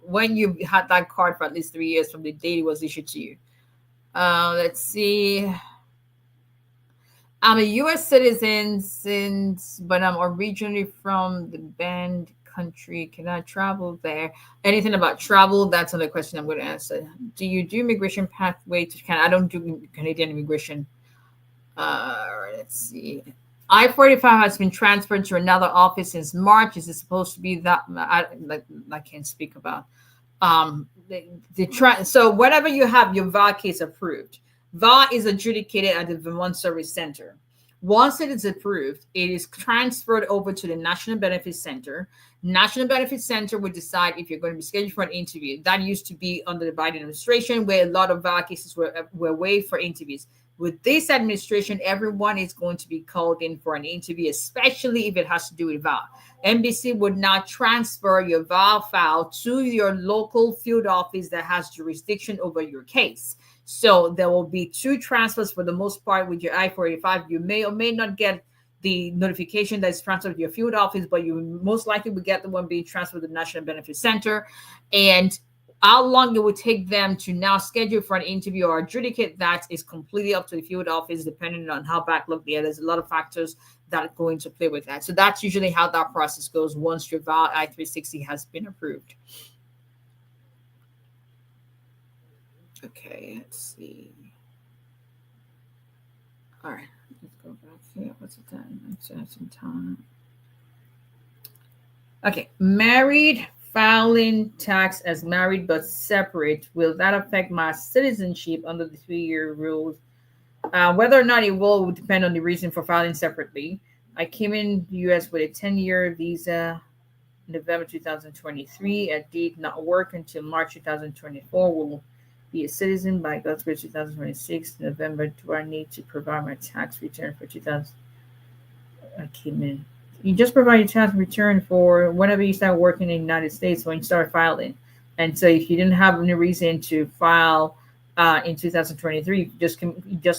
when you had that card for at least 3 years from the date it was issued to you. Let's see. I'm a U.S. citizen but I'm originally from the banned country. Can I travel there? Anything about travel? That's another question I'm going to answer. Do you do immigration pathway to Canada? I don't do Canadian immigration. Let's see. I-45 has been transferred to another office since March. Is it supposed to be that? I can't speak about. So whatever you have, your VA case approved. VA is adjudicated at the Vermont Service Center. Once it is approved, it is transferred over to the National Benefits Center. National Benefits Center would decide if you're going to be scheduled for an interview. That used to be under the Biden administration, where a lot of VA cases were waived for interviews. With this administration, everyone is going to be called in for an interview, especially if it has to do with VA. NBC would not transfer your VA file to your local field office that has jurisdiction over your case. So there will be 2 transfers for the most part with your I-45. You may or may not get the notification that's transferred to your field office, but you most likely will get the one being transferred to the National Benefits Center. And how long it would take them to now schedule for an interview or adjudicate that is completely up to the field office, depending on how backlog they are. There's a lot of factors that go into play with that. So that's usually how that process goes once your VAL I-360 has been approved. Okay, let's see. All right, let's go back here. What's the time? Let's have some time. Okay, married filing tax as married but separate. Will that affect my citizenship under the 3-year rules? Whether or not it will depend on the reason for filing separately. I came in the U.S. with a 10-year visa in November 2023. I did not work until March 2024. Will be a citizen by God's grace 2026. November, do I need to provide my tax return for 2000? I came in. You just provide your tax return for whenever you start working in the United States when you start filing. And so if you didn't have any reason to file in 2023, you just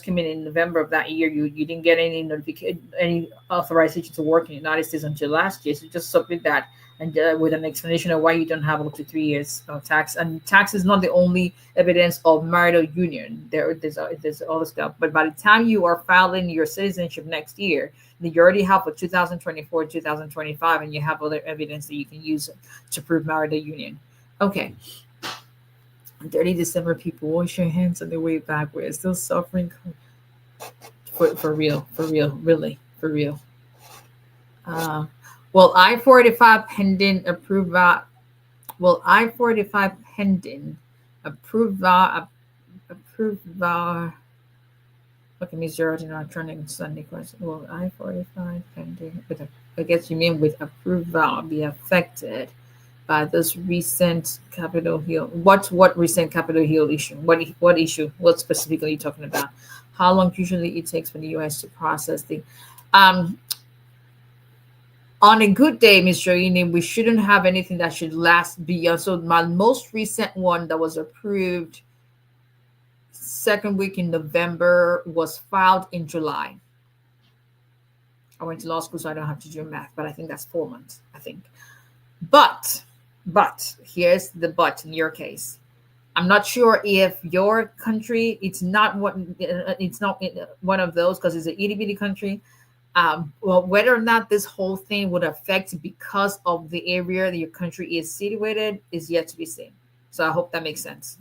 came in November of that year, you didn't get any notification, any authorization to work in the United States until last year. So just submit that and with an explanation of why you don't have up to 3 years of tax. And tax is not the only evidence of marital union. There's other stuff. But by the time you are filing your citizenship next year, you already have for 2024, 2025, and you have other evidence that you can use to prove marital union. Okay. 30 December people, wash your hands on their way back. We're still suffering for real, really, for real. Well, I-45 pending approved. Well, I-45 pending approved. Approved. Okay, Ms. Geraldine, I'm trying to Sunday question. Well, I-45 pending. I guess you mean with approved be affected. by this recent Capitol Hill. What recent Capitol Hill issue? What issue? What specifically are you talking about? How long usually it takes for the U.S. to process the um on a good day, Ms. Joini, we shouldn't have anything that should last beyond. So my most recent one that was approved second week in November was filed in July. I went to law school, so I don't have to do math, but I think that's 4 months, I think. But here's the but in your case. I'm not sure if your country, it's not one of those because it's an itty bitty country. Well, whether or not this whole thing would affect because of the area that your country is situated is yet to be seen. So I hope that makes sense.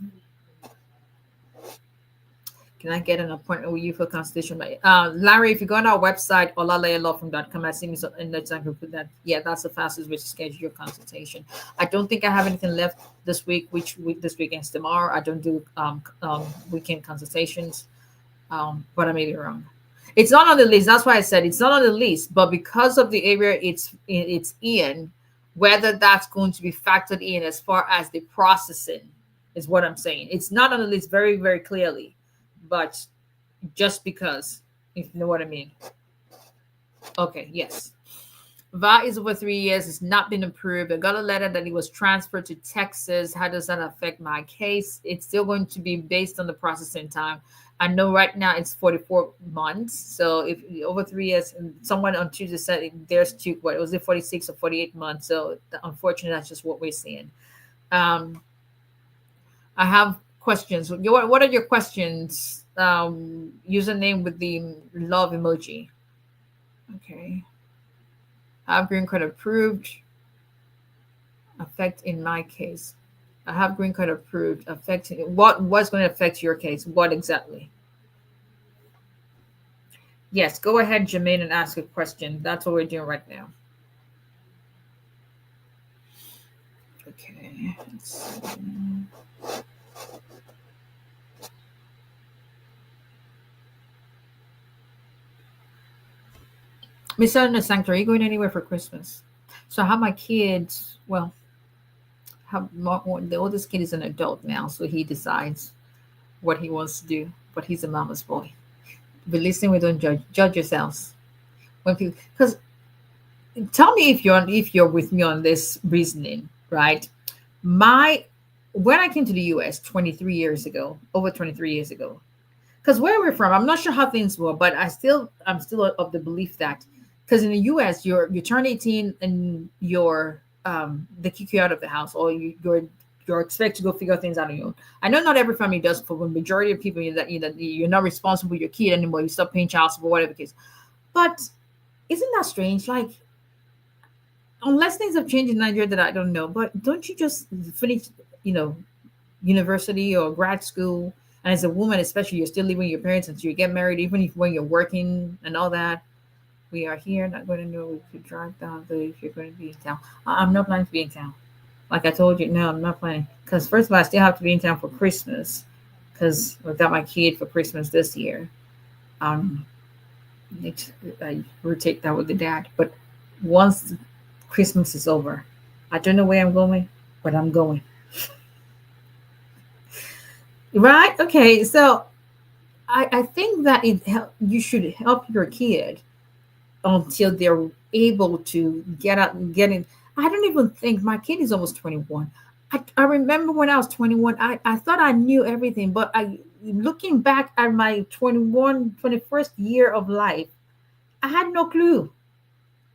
Can I get an appointment with you for consultation? Larry, if you go on our website, olalayalawfirm.com, I see me in the time to put that. Yeah, that's the fastest way to schedule your consultation. I don't think I have anything left this week, this weekend's tomorrow. I don't do weekend consultations, but I may be wrong. It's not on the list. That's why I said it's not on the list. But because of the area it's in, whether that's going to be factored in as far as the processing is what I'm saying. It's not on the list very, very clearly. But just because, if you know what I mean. Okay, yes. VA is over 3 years. It's not been approved. I got a letter that it was transferred to Texas. How does that affect my case? It's still going to be based on the processing time. I know right now it's 44 months. So if over 3 years, and someone on Tuesday said there's was it 46 or 48 months? So unfortunately, that's just what we're seeing. I have questions. What are your questions? Username with the love emoji. Okay. I have green card approved. Affect in my case. I have green card approved. Affecting what's going to affect your case? What exactly? Yes, go ahead, Jermaine, and ask a question. That's what we're doing right now. Okay. Let's see. Miss Elena Sanctor, are you going anywhere for Christmas? So I have my kids, well, the oldest kid is an adult now, so he decides what he wants to do, but he's a mama's boy. But listen, we don't judge yourselves. When people, because tell me if you're with me on this reasoning, right? When I came to the US 23 years ago, over 23 years ago, because where we're from, I'm not sure how things were, but I'm still of the belief that because in the US you turn 18 and they kick you out of the house, or you're expected to go figure things out on your own. I know not every family does. For the majority of people, that you're not responsible for your kid anymore. You stop paying child support, whatever the case. But isn't that strange? Like, unless things have changed in Nigeria that I don't know, but don't you just finish, university or grad school, and as a woman, especially, you're still living with your parents until you get married, even when you're working and all that. We are here, not going to know if you drive down there, if you're going to be in town. I'm not planning to be in town. Like I told you, no, I'm not planning. Because first of all, I still have to be in town for Christmas. Because I've got my kid for Christmas this year. I rotate that with the dad. But once Christmas is over, I don't know where I'm going, but I'm going. Right? Okay. So I think that you should help your kid until they're able to get in. I don't even think my kid is almost 21. I remember when I was 21, I thought I knew everything, but looking back at my 21st year of life, I had no clue.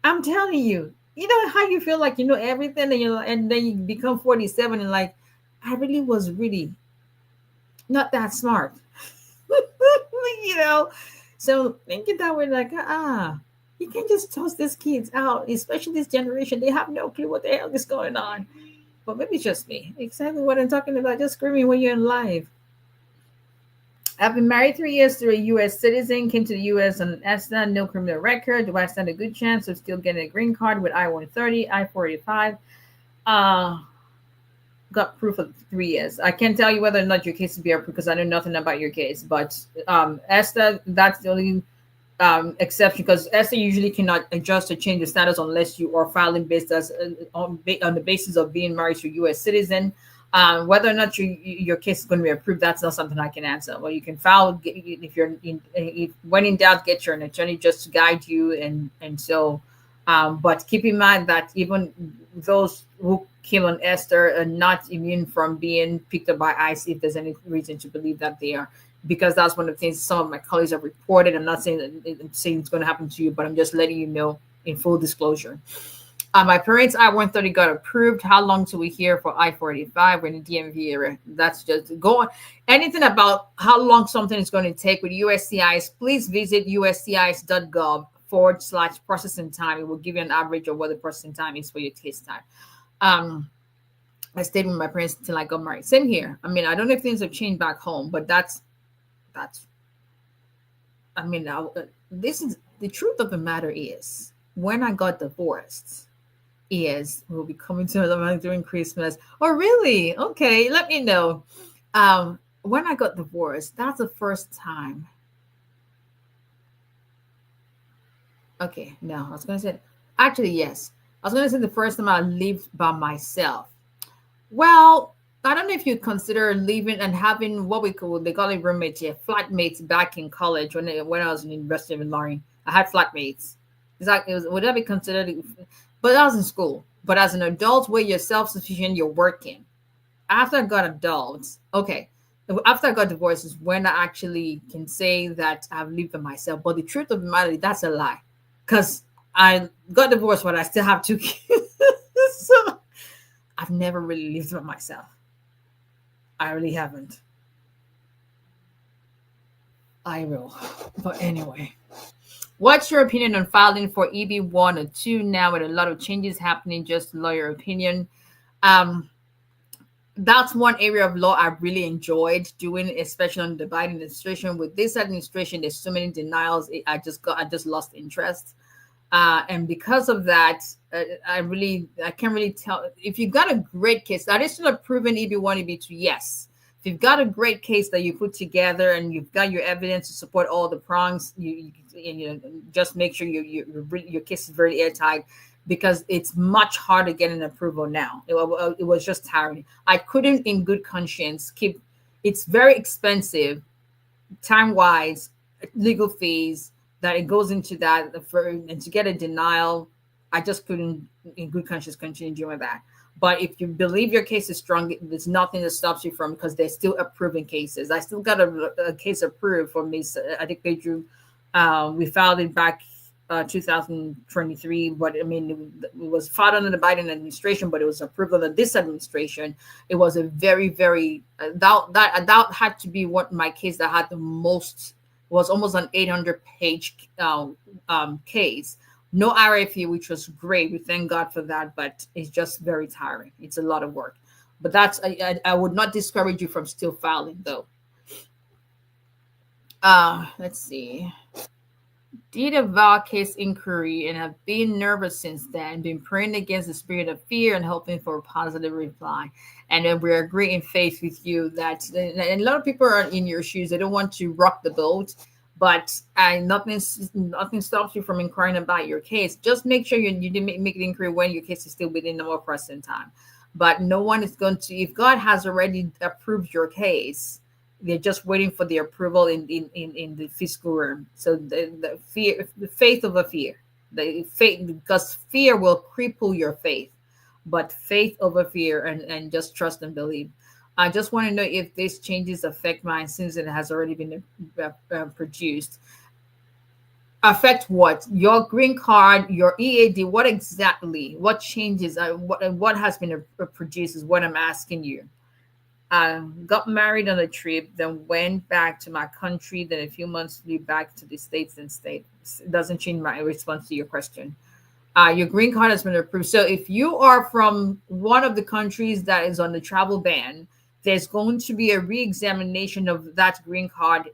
I'm telling you, you know how you feel like you know everything, and then you become 47 and like, I really was really not that smart. So thinking that way, like, you can't just toss these kids out, especially this generation. They have no clue what the hell is going on. But maybe it's just me. Exactly what I'm talking about. Just screaming when you're in live. I've been married 3 years to a U.S. citizen. Came to the U.S. on ESTA, no criminal record. Do I stand a good chance of still getting a green card with I-130, I-485? Got proof of 3 years. I can't tell you whether or not your case will be approved because I know nothing about your case. But ESTA, that's the only exception, because SA usually cannot adjust or change the status unless you are filing based as on the basis of being married to a U.S. citizen. Whether or not your case is going to be approved, that's not something I can answer. Well, you can file if you're if when in doubt, get your an attorney just to guide you, and so. But keep in mind that even those who kill on Esther are not immune from being picked up by ICE if there's any reason to believe that they are, because that's one of the things some of my colleagues have reported. I'm not saying saying it's going to happen to you, but I'm just letting you know in full disclosure. My parents' I-130 got approved. How long till we hear for I-485? We're in the DMV area. That's just going. Anything about how long something is going to take with USCIS, please visit uscis.gov/processing time. It will give you an average of what the processing time is for your case time. I stayed with my parents until I got married. Same here. I mean, I don't know if things have changed back home, but that's. I mean, this is the truth of the matter is when I got divorced. We'll be coming to them during Christmas. Oh, really? Okay, let me know. When I got divorced, that's the first time. Okay, no, I was going to say, actually, yes. I was going to say the first time I lived by myself. Well, I don't know if you consider living and having what they call it roommates here, flatmates back in college when I was in the University of Illinois. I had flatmates. Would that be considered? But that was in school. But as an adult where you're self-sufficient, you're working. After I got adults, okay, after I got divorced is when I actually can say that I've lived by myself. But the truth of the matter, that's a lie. Because I got divorced, but I still have 2 kids. So I've never really lived by myself. I really haven't. I will. But anyway. What's your opinion on filing for EB1 or 2 now with a lot of changes happening? Just lawyer opinion. That's one area of law I really enjoyed doing, especially on the Biden administration. With this administration, there's so many denials. I just lost interest. And because of that, I can't really tell if you've got a great case. That is still a proven EB1, EB2. Yes. If you've got a great case that you put together and you've got your evidence to support all the prongs, you just make sure your case is very airtight, because it's much harder getting approval now. It was just tiring. I couldn't, in good conscience, keep. It's very expensive, time-wise, legal fees that it goes into that, and to get a denial, I just couldn't, in good conscience, continue doing that. But if you believe your case is strong, there's nothing that stops you from, because they're still approving cases. I still got a case approved for Ms. 𝒊𝒎𝒎𝒊𝒈𝒓. We filed it back 2023, but I mean, it was filed under the Biden administration, but it was approved under this administration. It was a very, very, that had to be what my case that had the most, was almost an 800-page case. No RFE, which was great. We thank God for that, but it's just very tiring. It's a lot of work. But that's, I would not discourage you from still filing, though. Let's see. Did a vow case inquiry and have been nervous since then, been praying against the spirit of fear and hoping for a positive reply. And then we agree in faith with you that, and a lot of people are in your shoes. They don't want to rock the boat. But nothing stops you from inquiring about your case. Just make sure you didn't make the inquiry when your case is still within the more pressing time. But no one is going to, if God has already approved your case, they're just waiting for the approval in the fiscal realm. So the faith over fear, the faith, because fear will cripple your faith, but faith over fear, and just trust and believe. I just want to know if these changes affect mine, since it has already been produced. Affect what? Your green card, your EAD, what exactly? What changes? What has been produced is what I'm asking you. Got married on a trip, then went back to my country, then a few months flew back to the States and stayed. It doesn't change my response to your question. Your green card has been approved. So if you are from one of the countries that is on the travel ban, there's going to be a re-examination of that green card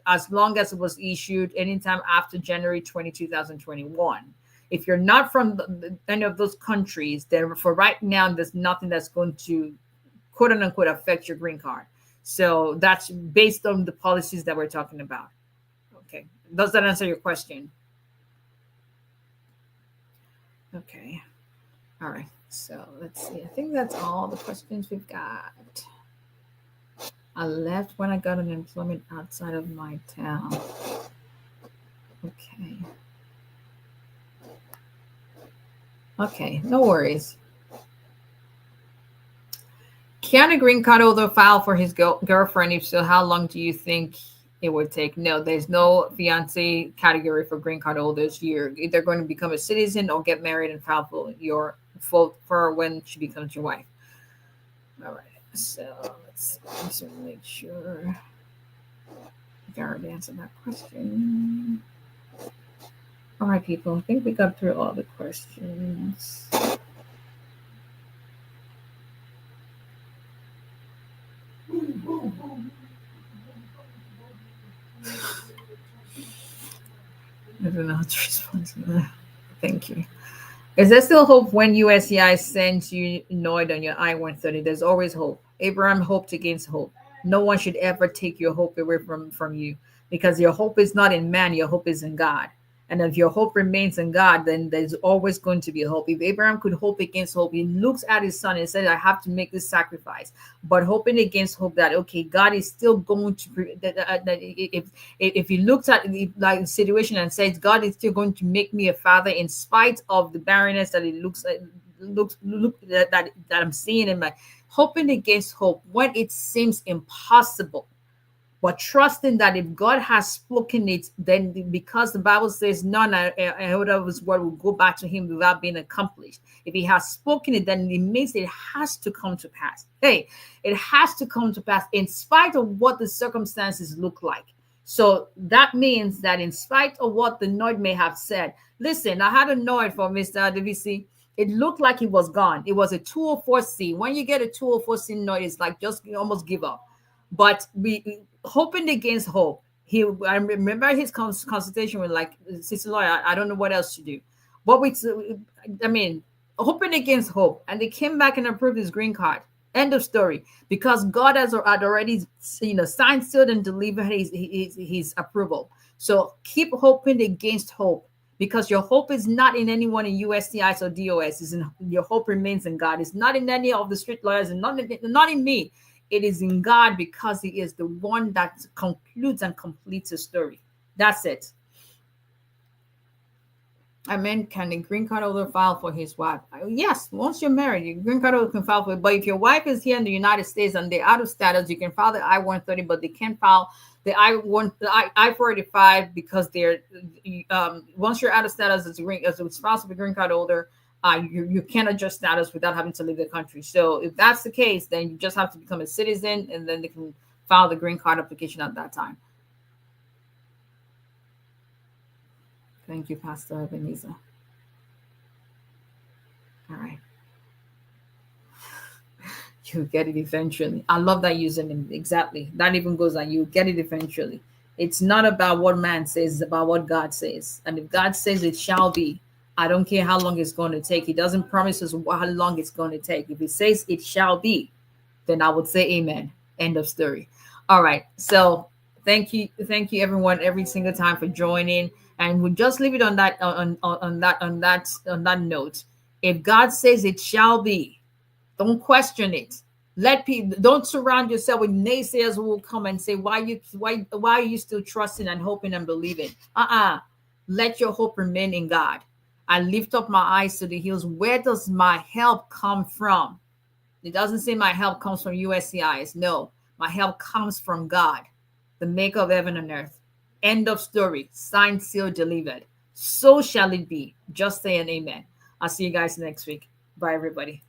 as long as it was issued anytime after January 20, 2021. If you're not from any of those countries, then for right now, there's nothing that's going to, quote unquote, affect your green card. So that's based on the policies that we're talking about. Okay. Does that answer your question? Okay. All right. So let's see. I think that's all the questions we've got. I left when I got an employment outside of my town. Okay. Okay, no worries. Can a green card holder file for his girlfriend? If so, how long do you think it would take? No, there's no fiance category for green card holders. You're either going to become a citizen or get married and file for when she becomes your wife. All right. So let's make sure I already answered that question. All right, people. I think we got through all the questions. I don't know how to respond to that. Thank you. Is there still hope when USCI sends you Noid on your I-130? There's always hope. Abraham hoped against hope. No one should ever take your hope away from you, because your hope is not in man, your hope is in God. And if your hope remains in God, then there's always going to be hope. If Abraham could hope against hope, he looks at his son and says, I have to make this sacrifice. But hoping against hope that, okay, God is still going to, if he looks at the situation and says, God is still going to make me a father in spite of the barrenness that it looks that I'm seeing in my, hoping against hope when it seems impossible. But trusting that if God has spoken it, then because the Bible says none of his word will go back to him without being accomplished. If he has spoken it, then it means it has to come to pass. Hey, it has to come to pass in spite of what the circumstances look like. So that means that in spite of what the Lord may have said, listen, I had a Lord for Mr. DVC. It looked like he was gone. It was a 204C. When you get a 204C Lord, it's like just almost give up. But we hoping against hope. I remember his consultation with like, Sister Lawyer, I don't know what else to do. Hoping against hope. And they came back and approved his green card. End of story. Because God had already, signed, sealed, and delivered his approval. So keep hoping against hope, because your hope is not in anyone in USCIS or DOS. Your hope remains in God. It's not in any of the street lawyers and not in me. It is in God, because he is the one that concludes and completes a story. That's it. Amen. Can a green card holder file for his wife? Yes. Once you're married, your green card holder can file for it. But if your wife is here in the United States and they're out of status, you can file the I-130, but they can't file the I-485 because they're once you're out of status as a spouse of a green card holder, you can't adjust status without having to leave the country. So if that's the case, then you just have to become a citizen, and then they can file the green card application at that time. Thank you, Pastor Ebenezer. All right. You get it eventually. I love that username. Exactly. That even goes on. You get it eventually. It's not about what man says, it's about what God says. And if God says it shall be, I don't care how long it's going to take. He doesn't promise us how long it's going to take. If he says it shall be, then I would say amen. End of story. All right. So thank you everyone every single time for joining. And we'll just leave it on that note. If God says it shall be, don't question it. Don't surround yourself with naysayers who will come and say, why are you still trusting and hoping and believing? Let your hope remain in God. I lift up my eyes to the hills. Where does my help come from? It doesn't say my help comes from USCIS. No, my help comes from God, the maker of heaven and earth. End of story. Signed, sealed, delivered. So shall it be. Just say an amen. I'll see you guys next week. Bye, everybody.